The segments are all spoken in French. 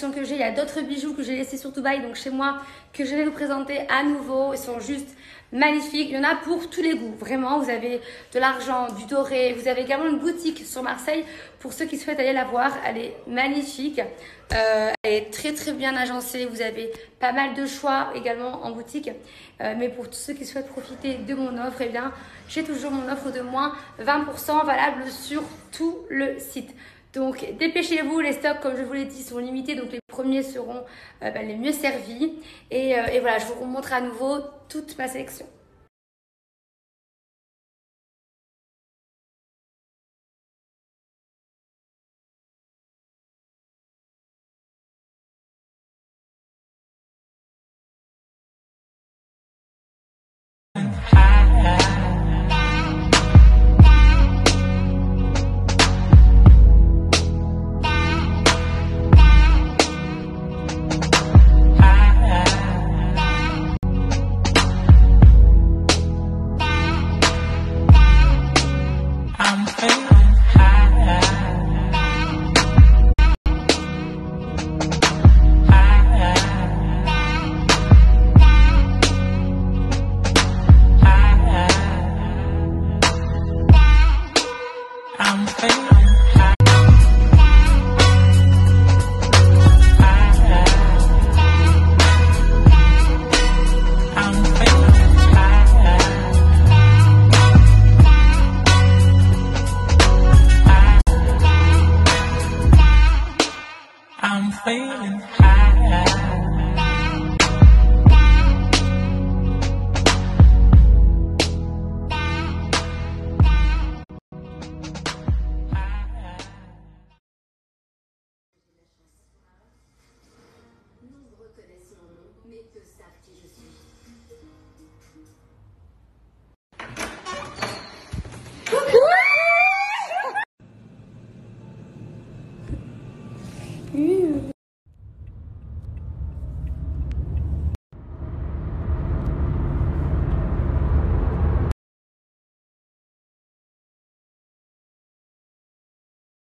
Que j'ai, il y a d'autres bijoux que j'ai laissés sur Dubaï, donc chez moi, que je vais vous présenter à nouveau. Ils sont juste magnifiques. Il y en a pour tous les goûts. Vraiment, vous avez de l'argent, du doré. Vous avez également une boutique sur Marseille pour ceux qui souhaitent aller la voir. Elle est magnifique. Elle est très très bien agencée. Vous avez pas mal de choix également en boutique. Mais pour tous ceux qui souhaitent profiter de mon offre, eh bien, j'ai toujours mon offre de moins 20% valable sur tout le site. Donc dépêchez-vous, les stocks comme je vous l'ai dit sont limités, donc les premiers seront les mieux servis. Et voilà, je vous montre à nouveau toute ma sélection.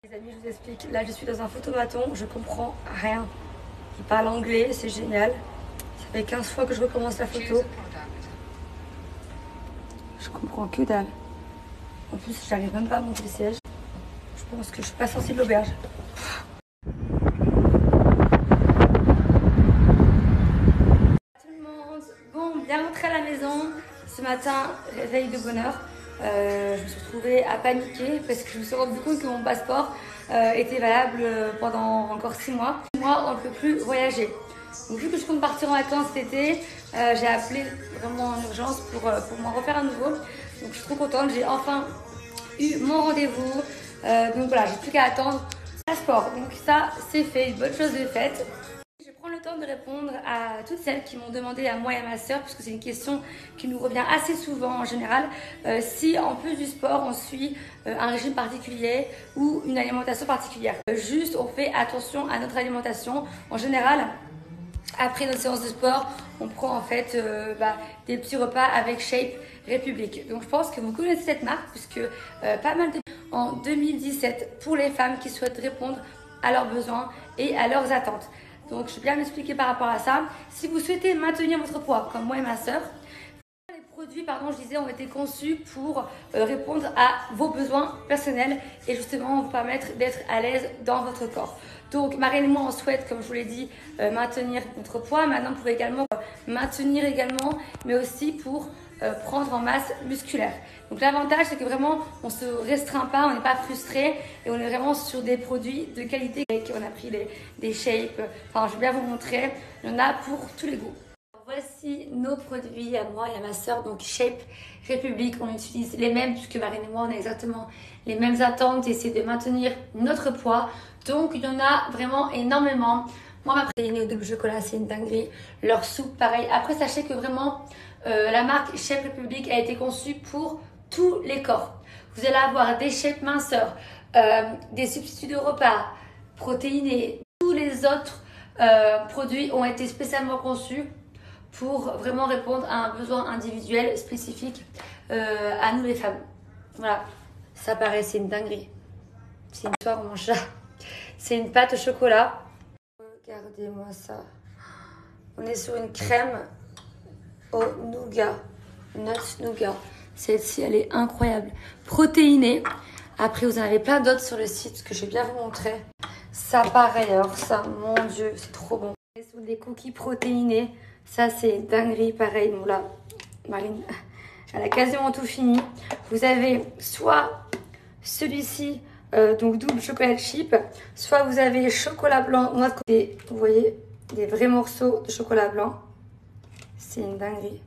Les amis, je vous explique. Là, je suis dans un photomaton, je comprends rien. Je parle anglais, c'est génial. Ça fait 15 fois que je recommence la photo. Je comprends que dalle. En plus, j'arrive même pas à monter le siège. Je pense que je suis pas sortie de l'auberge. Tout le monde, bon, bien rentré à la maison. Ce matin, réveil de bonheur. Je me suis retrouvée à paniquer parce que je me suis rendu compte que mon passeport était valable pendant encore 6 mois. Moi, on ne peut plus voyager. Donc, vu que je compte partir en vacances cet été, j'ai appelé vraiment en urgence pour m'en refaire à nouveau. Donc, je suis trop contente. J'ai enfin eu mon rendez-vous. Donc, voilà, j'ai plus qu'à attendre le passeport. Donc, ça, c'est fait. Une bonne chose de faite. Je prends le temps de répondre à toutes celles qui m'ont demandé, à moi et à ma soeur, puisque c'est une question qui nous revient assez souvent en général, si en plus du sport on suit un régime particulier ou une alimentation particulière. Juste on fait attention à notre alimentation. En général, après notre séance de sport, on prend en fait des petits repas avec Shape République. Donc je pense que vous connaissez cette marque puisque pas mal de en 2017 pour les femmes qui souhaitent répondre à leurs besoins et à leurs attentes. Donc, je vais bien m'expliquer par rapport à ça. Si vous souhaitez maintenir votre poids, comme moi et ma soeur, les produits, je disais, ont été conçus pour répondre à vos besoins personnels et justement vous permettre d'être à l'aise dans votre corps. Donc, Marine et moi, on souhaite, comme je vous l'ai dit, maintenir notre poids. Maintenant, vous pouvez également maintenir également, mais aussi pour prendre en masse musculaire. Donc l'avantage c'est que vraiment on se restreint pas, on n'est pas frustré et on est vraiment sur des produits de qualité. On a pris des shapes, je vais bien vous montrer, il y en a pour tous les goûts. Voici nos produits à moi et à ma soeur, donc Shape République. On utilise les mêmes puisque Marine et moi on a exactement les mêmes attentes et c'est de maintenir notre poids. Donc il y en a vraiment énormément. Moi ma protéinée au double chocolat c'est une dinguerie. Leur soupe pareil. Après sachez que vraiment la marque Shape République a été conçue pour tous les corps. Vous allez avoir des shapes minceurs, des substituts de repas, protéinés. Tous les autres produits ont été spécialement conçus pour vraiment répondre à un besoin individuel spécifique à nous les femmes. Voilà, ça paraît, c'est une dinguerie. C'est une histoire, on mange ça. C'est une pâte au chocolat. Regardez-moi ça. On est sur une crème au nougat. Nuts nougat. Celle-ci, elle est incroyable. Protéinée. Après, vous en avez plein d'autres sur le site que je vais bien vous montrer. Ça, pareil. Alors ça, mon Dieu, c'est trop bon. On est sur des cookies protéinés. Ça, c'est dinguerie. Pareil, bon là, Marine, elle a quasiment tout fini. Vous avez soit celui-ci, donc double chocolat chip, soit vous avez chocolat blanc, noix de coco. Vous voyez, des vrais morceaux de chocolat blanc. C'est une dinguerie.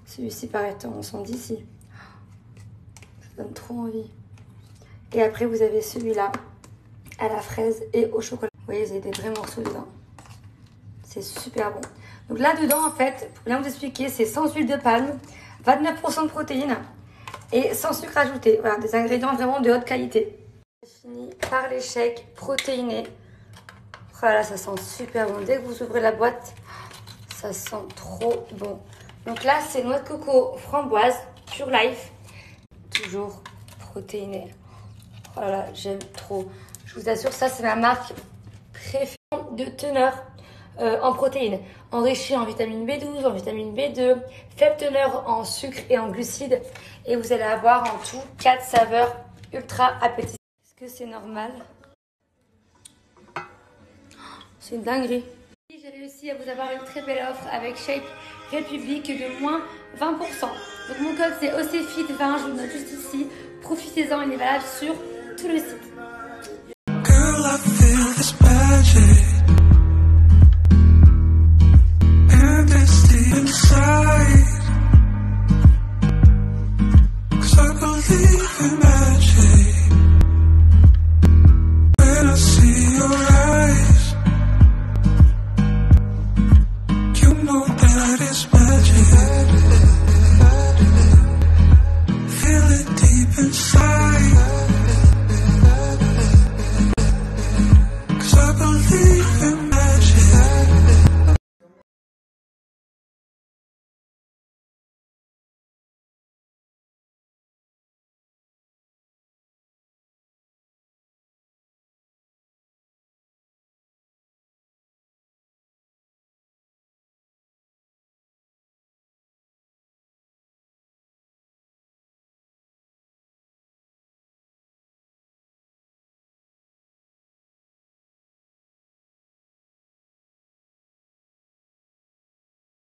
Celui-ci, pareil, on sent d'ici. Ça donne trop envie. Et après, vous avez celui-là, à la fraise et au chocolat. Vous voyez, vous avez des vrais morceaux dedans. C'est super bon. Donc là-dedans, en fait, pour bien vous expliquer, c'est sans huile de palme, 29% de protéines et sans sucre ajouté. Voilà, des ingrédients vraiment de haute qualité. C'est fini par les shakes protéinés. Voilà, ça sent super bon. Dès que vous ouvrez la boîte, ça sent trop bon. Donc là, c'est noix de coco framboise, Pure Life. Toujours protéiné. Voilà, j'aime trop. Je vous assure, ça, c'est ma marque préférée de teneur en protéines. Enrichie en vitamine B12, en vitamine B2, faible teneur en sucre et en glucides. Et vous allez avoir en tout 4 saveurs ultra appétissantes. Est-ce que c'est normal? C'est une dinguerie. J'ai réussi à vous avoir une très belle offre avec Shape République de moins 20%. Donc mon code c'est OCFIT20, je vous le note juste ici. Profitez-en, il est valable sur tout le site. Girl, I feel this magic. And it's deep inside. 'Cause I believe in magic. When I see your eyes, you know that it's magic. Feel it deep inside. 'Cause I believe in magic.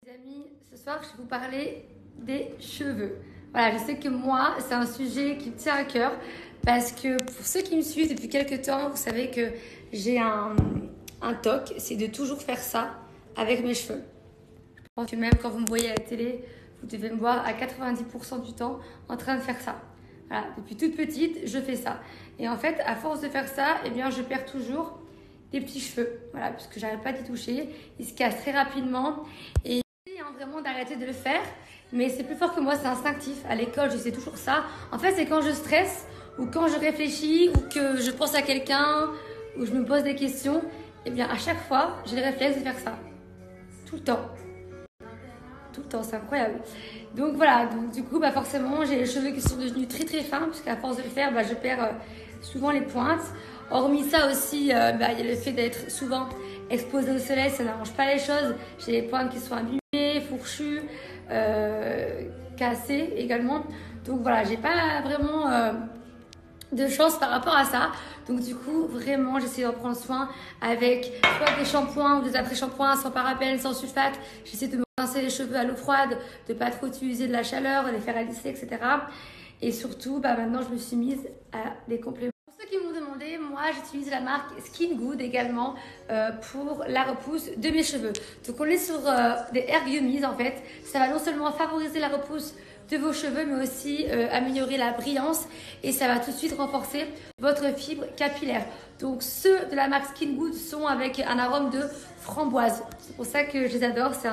Les amis, ce soir je vais vous parler des cheveux. Voilà, je sais que moi c'est un sujet qui me tient à cœur parce que pour ceux qui me suivent depuis quelques temps, vous savez que j'ai un toc, c'est de toujours faire ça avec mes cheveux. Je pense que même quand vous me voyez à la télé, vous devez me voir à 90% du temps en train de faire ça. Voilà, depuis toute petite, je fais ça. Et en fait, à force de faire ça, eh bien, je perds toujours des petits cheveux. Voilà, puisque j'arrête pas d'y toucher. Ils se cassent très rapidement. Et vraiment d'arrêter de le faire, mais c'est plus fort que moi, c'est instinctif. À l'école, je sais toujours ça. En fait, c'est quand je stresse ou quand je réfléchis ou que je pense à quelqu'un ou je me pose des questions, et bien à chaque fois, j'ai le réflexe de faire ça. Tout le temps. Tout le temps, c'est incroyable. Donc voilà, donc du coup, forcément, j'ai les cheveux qui sont devenus très très fins, parce qu'à force de le faire, je perds souvent les pointes. Hormis ça aussi, il y a le fait d'être souvent exposé au soleil, ça n'arrange pas les choses. J'ai les pointes qui sont abîmées, fourchues, cassées également. Donc voilà, j'ai pas vraiment de chance par rapport à ça. Donc du coup, vraiment, j'essaie d'en prendre soin avec soit des shampoings ou des après-shampoings sans parabènes, sans sulfate. J'essaie de me rincer les cheveux à l'eau froide, de pas trop utiliser de la chaleur, de les faire à lisser, etc. Et surtout, maintenant, je me suis mise à des compléments. Pour ceux qui m'ont demandé, moi, j'utilise la marque Skin Good également pour la repousse de mes cheveux. Donc, on est sur des hair gummies en fait. Ça va non seulement favoriser la repousse de vos cheveux, mais aussi améliorer la brillance et ça va tout de suite renforcer votre fibre capillaire. Donc ceux de la marque Skin Good sont avec un arôme de framboise. C'est pour ça que je les adore, c'est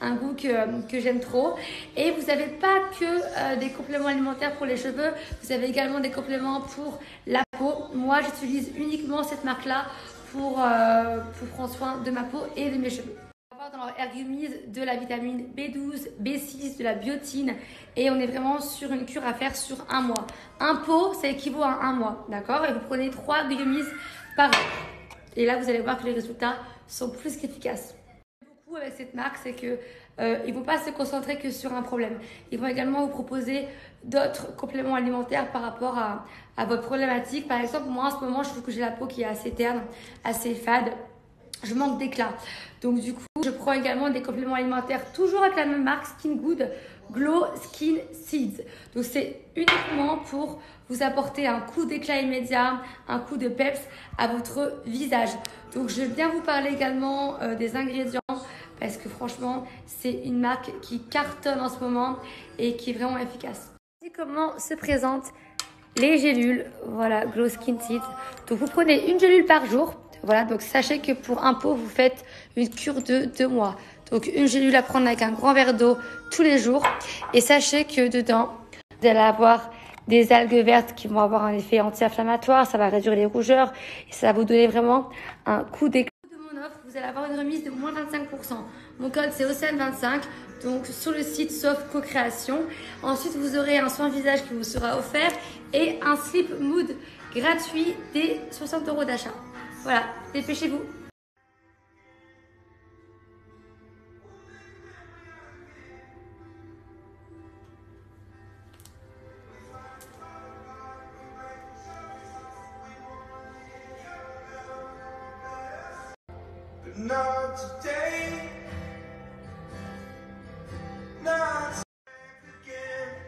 un goût que j'aime trop. Et vous n'avez pas que des compléments alimentaires pour les cheveux, vous avez également des compléments pour la peau. Moi, j'utilise uniquement cette marque-là pour prendre soin de ma peau et de mes cheveux. Dans leur hair gummies de la vitamine B12, B6, de la biotine et on est vraiment sur une cure à faire sur un mois. Un pot, ça équivaut à un mois, d'accord? Et vous prenez 3 gummies par an. Et là, vous allez voir que les résultats sont plus qu'efficaces. Beaucoup avec cette marque, c'est que ils vont pas se concentrer que sur un problème. Ils vont également vous proposer d'autres compléments alimentaires par rapport à votre problématique. Par exemple, moi en ce moment, je trouve que j'ai la peau qui est assez terne, assez fade. Je manque d'éclat. Donc du coup, je prends également des compléments alimentaires toujours avec la même marque, Skin Good Glow Skin Seeds. Donc c'est uniquement pour vous apporter un coup d'éclat immédiat, un coup de peps à votre visage. Donc je viens vous parler également des ingrédients parce que franchement, c'est une marque qui cartonne en ce moment et qui est vraiment efficace. Voici comment se présentent les gélules, voilà, Glow Skin Seeds. Donc vous prenez une gélule par jour. Voilà, donc sachez que pour un pot, vous faites une cure de 2 mois. Donc une gélule à prendre avec un grand verre d'eau tous les jours. Et sachez que dedans, vous allez avoir des algues vertes qui vont avoir un effet anti-inflammatoire. Ça va réduire les rougeurs et ça va vous donner vraiment un coup d'éclat. De mon offre, vous allez avoir une remise de moins 25%. Mon code c'est Océane25, donc sur le site sauf co-création. Ensuite, vous aurez un soin visage qui vous sera offert et un slip mood gratuit dès 60 € d'achat. Voilà, dépêchez-vous. But not today. Not again.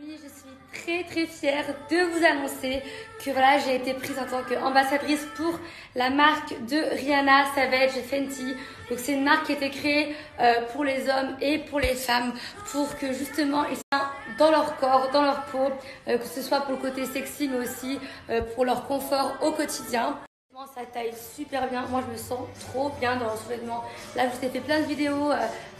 Je suis très fière de vous annoncer que voilà, j'ai été prise en tant qu'ambassadrice pour la marque de Rihanna, Savage et Fenty. Donc c'est une marque qui a été créée pour les hommes et pour les femmes pour que justement ils soient dans leur corps, dans leur peau, que ce soit pour le côté sexy mais aussi pour leur confort au quotidien. Ça taille super bien, moi je me sens trop bien dans le sous-vêtement. Là je vous ai fait plein de vidéos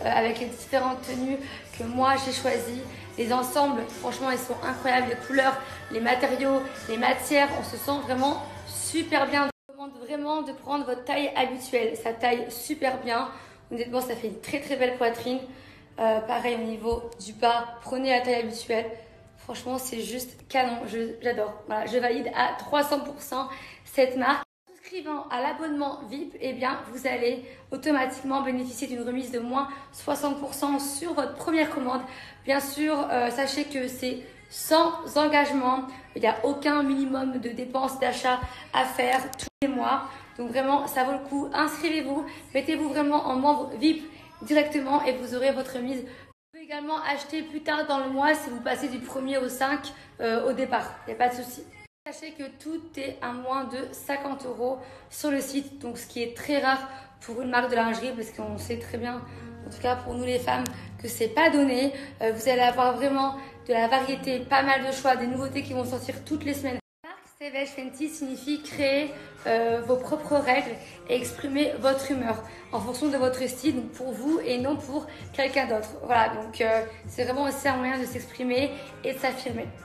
avec les différentes tenues que moi j'ai choisies. Les ensembles, franchement ils sont incroyables, les couleurs, les matériaux, les matières, on se sent vraiment super bien. Je vous recommande vraiment de prendre votre taille habituelle, ça taille super bien. Honnêtement ça fait une très belle poitrine. Pareil au niveau du bas, prenez la taille habituelle. Franchement c'est juste canon, j'adore. Voilà, je valide à 300% cette marque. Souscrivant à l'abonnement VIP, eh bien, vous allez automatiquement bénéficier d'une remise de moins 60% sur votre première commande. Bien sûr, sachez que c'est sans engagement. Il n'y a aucun minimum de dépenses d'achat à faire tous les mois. Donc vraiment, ça vaut le coup. Inscrivez-vous, mettez-vous vraiment en membre VIP directement et vous aurez votre remise. Vous pouvez également acheter plus tard dans le mois si vous passez du 1er au 5 au départ. Il n'y a pas de souci. Sachez que tout est à moins de 50 € sur le site, donc ce qui est très rare pour une marque de lingerie parce qu'on sait très bien, en tout cas pour nous les femmes, que c'est pas donné. Vous allez avoir vraiment de la variété, pas mal de choix, des nouveautés qui vont sortir toutes les semaines. La marque Savage Fenty signifie créer vos propres règles et exprimer votre humeur en fonction de votre style, donc pour vous et non pour quelqu'un d'autre. Voilà, donc c'est vraiment aussi un moyen de s'exprimer et de s'affirmer.